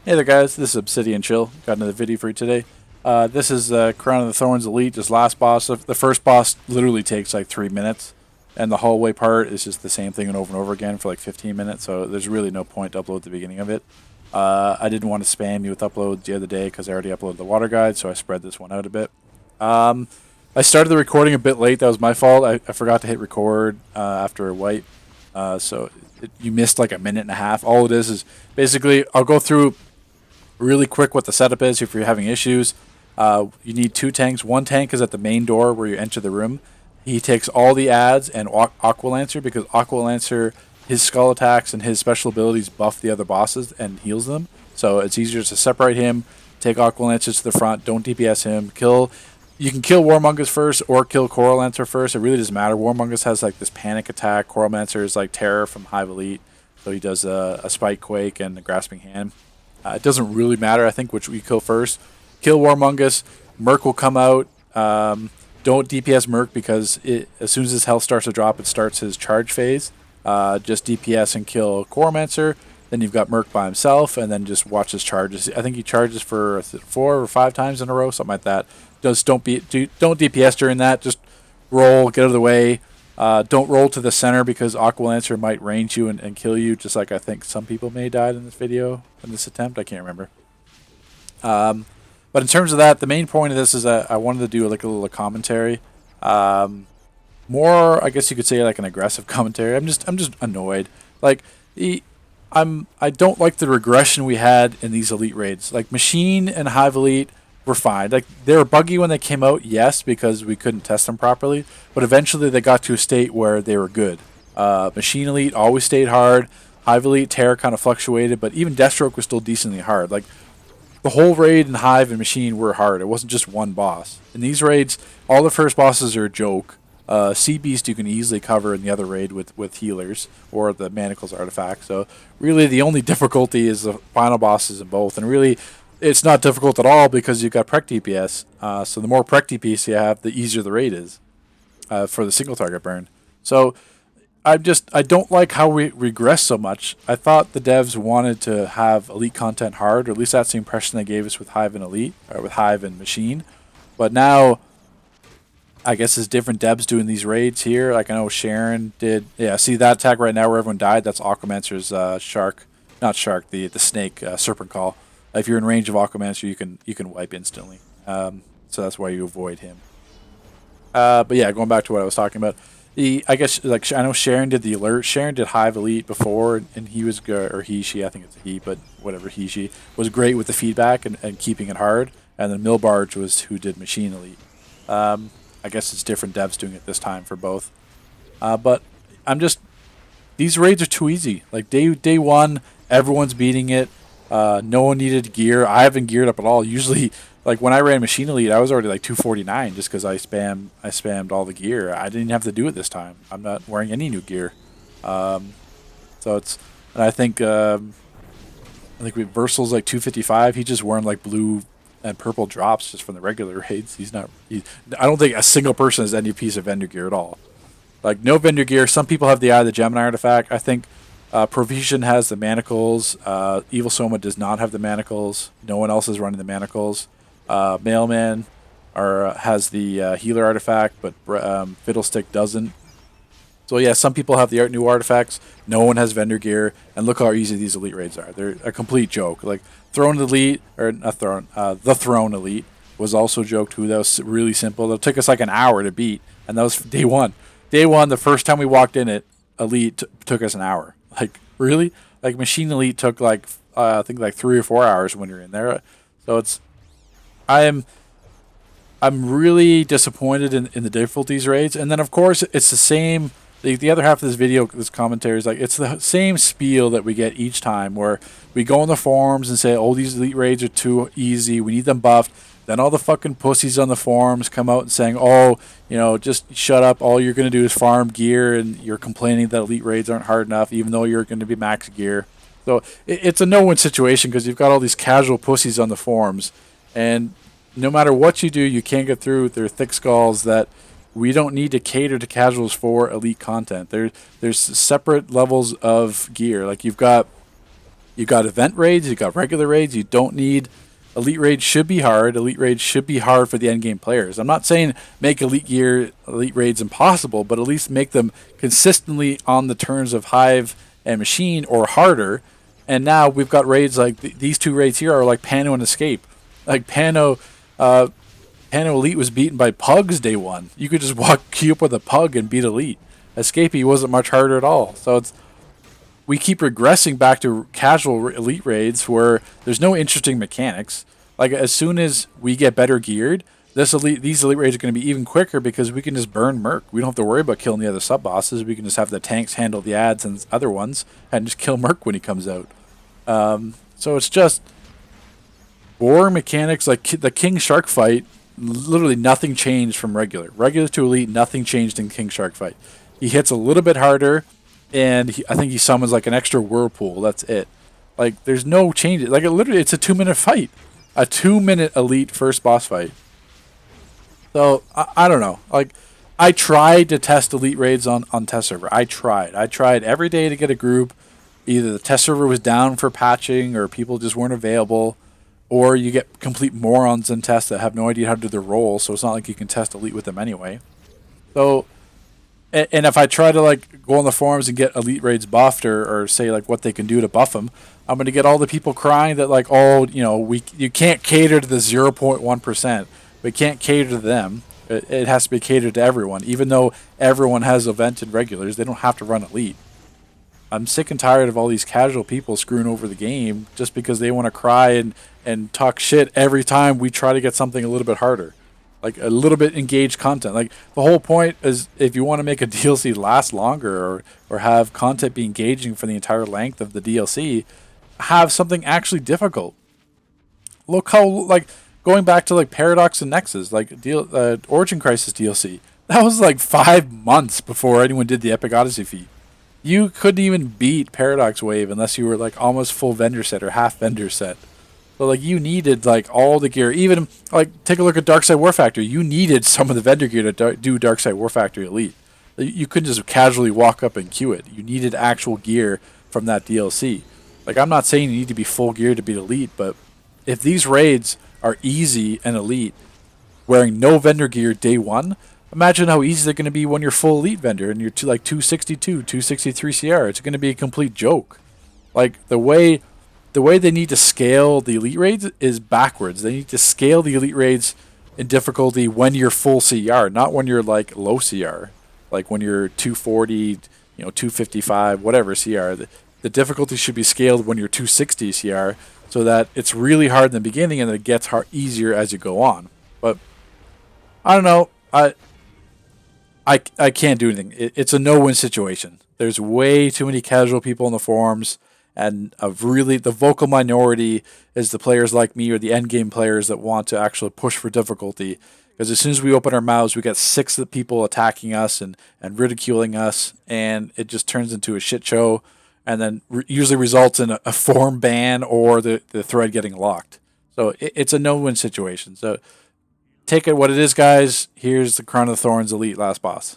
Hey there guys, this is Obsidian Chill. Got another video for you today. This is Crown of the Thorns Elite, this last boss. The first boss literally takes like 3 minutes, and the hallway part is just the same thing over and over again for like 15 minutes, so there's really no point to upload the beginning of it. I didn't want to spam you with uploads the other day because I already uploaded the water guide, so I spread this one out a bit. I started the recording a bit late, that was my fault. I forgot to hit record after a wipe, you missed like a minute and a half. All it is basically, I'll go through really quick what the setup is if you're having issues. You need 2 tanks. One tank is at the main door where you enter the room. He takes all the ads and Aqua Lancer, because Aqua Lancer, his skull attacks and his special abilities buff the other bosses and heals them. So it's easier to separate him, take Aqua Lancer to the front, don't DPS him, kill. You can kill Warmongus first or kill Coral Lancer first. It really doesn't matter. Warmongus has like this panic attack. Coral Lancer is like Terror from Hive Elite. So he does a Spike Quake and a Grasping Hand. It doesn't really matter, I think, which we kill first. Kill Warmongus. Merc will come out. Don't DPS Merc because as soon as his health starts to drop, it starts his charge phase. Just DPS and kill Coromancer. Then you've got Merc by himself, and then just watch his charges. I think he charges for 4 or 5 times in a row, something like that. Just don't DPS during that. Just roll, get out of the way. Don't roll to the center because Aqua Lancer might range you and kill you, just like I think some people may have died in this video, in this attempt. I can't remember. But in terms of that, the main point of this is that I wanted to do like a little commentary. More, I guess you could say, like an aggressive commentary. I'm just annoyed. Like, I don't like the regression we had in these Elite raids. Like, Machine and Hive Elite were fine. Like, they were buggy when they came out, yes, because we couldn't test them properly. But eventually they got to a state where they were good. Machine Elite always stayed hard. Hive Elite, Terror kind of fluctuated, but even Deathstroke was still decently hard. Like, the whole raid in Hive and Machine were hard. It wasn't just one boss. In these raids, all the first bosses are a joke. Sea Beast you can easily cover in the other raid with healers or the Manacles artifact. So really the only difficulty is the final bosses in both. And really it's not difficult at all because you've got Prec DPS. So the more Prec DPS you have, the easier the raid is for the single target burn. So I don't like how we regress so much. I thought the devs wanted to have Elite content hard, or at least that's the impression they gave us with Hive and Elite, or with Hive and Machine. But now, I guess there's different devs doing these raids here. Like I know Sharon did. Yeah, see that attack right now where everyone died? That's Aquamancer's the snake, Serpent Call. If you're in range of Aquamancer, you can wipe instantly. So that's why you avoid him. But yeah, going back to what I was talking about. I guess like I know Sharon did the alert. Sharon did Hive Elite before, and he was good, or she. I think it's a he, but whatever, she was great with the feedback and keeping it hard. And then Milbarge was who did Machine Elite. I guess it's different devs doing it this time for both. But these raids are too easy. Like day one, everyone's beating it. No one needed gear. I haven't geared up at all. Usually, like when I ran Machine Elite, I was already like 249 just because I spammed all the gear. I didn't have to do it this time. I'm not wearing any new gear. And I think Versal's like 255. He's just wearing like blue and purple drops just from the regular raids. I don't think a single person has any piece of vendor gear at all. Like no vendor gear. Some people have the Eye of the Gemini artifact. I think Provision has the Manacles. Evil Soma does not have the Manacles. No one else is running the Manacles. Mailman has the healer artifact, but Fiddlestick doesn't. So yeah, some people have the new artifacts. No one has vendor gear, and look how easy these Elite raids are. They're a complete joke. Like Throne Elite, or not Throne, the Throne Elite was also a joke too. That was really simple. It took us like an hour to beat, and that was day one. Day one, the first time we walked in it, Elite took us an hour. Like really, like Machine Elite took like I think like 3 or 4 hours when you're in there. So I'm really disappointed in the difficulties raids, and then of course it's the same. The other half of this video, this commentary, is like it's the same spiel that we get each time, where we go on the forums and say, "Oh, these Elite raids are too easy. We need them buffed." Then all the fucking pussies on the forums come out and saying, "Oh, just shut up. All you're gonna do is farm gear, and you're complaining that Elite raids aren't hard enough, even though you're going to be max gear." So it's a no-win situation because you've got all these casual pussies on the forums, and no matter what you do, you can't get through with their thick skulls that we don't need to cater to casuals for Elite content. There's separate levels of gear. Like you've got You got event raids, you got regular raids. You don't need elite raids. Should be hard. Elite raids should be hard for the end game players. I'm not saying make elite raids impossible, but at least make them consistently on the terms of Hive and Machine or harder. And now we've got raids like these two raids here are like Pano and Escape. Like Pano Elite was beaten by Pugs day one. You could just walk queue up with a Pug and beat Elite. Escapee wasn't much harder at all. So we keep regressing back to casual elite raids where there's no interesting mechanics. Like as soon as we get better geared, these elite raids are going to be even quicker because we can just burn Merc. We don't have to worry about killing the other sub bosses. We can just have the tanks handle the ads and other ones and just kill Merc when he comes out. So it's just war mechanics like the King Shark fight. Literally nothing changed from regular to elite. Nothing changed in King Shark fight. He hits a little bit harder, and I think he summons like an extra whirlpool. That's it. Like there's no changes. Like it's a 2-minute fight, a 2-minute elite first boss fight. So I don't know. Like I tried to test elite raids on test server. I tried every day to get a group. Either the test server was down for patching, or people just weren't available. Or you get complete morons in tests that have no idea how to do their role, so it's not like you can test elite with them anyway. So, and if I try to like go on the forums and get elite raids buffed or say like what they can do to buff them, I'm going to get all the people crying that like, oh, you can't cater to the 0.1%. We can't cater to them. It has to be catered to everyone, even though everyone has event and regulars. They don't have to run elite. I'm sick and tired of all these casual people screwing over the game just because they want to cry and talk shit every time we try to get something a little bit harder. Like a little bit engaged content. Like the whole point is if you want to make a DLC last longer or have content be engaging for the entire length of the DLC, have something actually difficult. Look how like going back to like Paradox and Nexus, like Origin Crisis DLC. That was like 5 months before anyone did the Epic Odyssey feat. You couldn't even beat Paradox Wave unless you were like almost full vendor set or half vendor set. So like you needed like all the gear. Even like take a look at Darkside War Factory. You needed some of the vendor gear to do Darkside War Factory Elite. You couldn't just casually walk up and queue it. You needed actual gear from that DLC. Like I'm not saying you need to be full gear to beat Elite, but if these raids are easy and Elite, wearing no vendor gear day one, imagine how easy they're going to be when you're full elite vendor and you're to like 262, 263 CR. It's going to be a complete joke. Like the way they need to scale the elite raids is backwards. They need to scale the elite raids in difficulty when you're full CR, not when you're like low CR. Like when you're 240, 255, whatever CR. The difficulty should be scaled when you're 260 CR so that it's really hard in the beginning and it gets easier as you go on. But I don't know. I can't do anything. It's a no-win situation. There's way too many casual people on the forums, and the vocal minority is the players like me or the endgame players that want to actually push for difficulty. Because as soon as we open our mouths, we get 6 of the people attacking us and ridiculing us, and it just turns into a shit show, and then usually results in a forum ban or the thread getting locked. So it's a no-win situation. So take it what it is, guys. Here's the Crown of Thorns Elite last boss.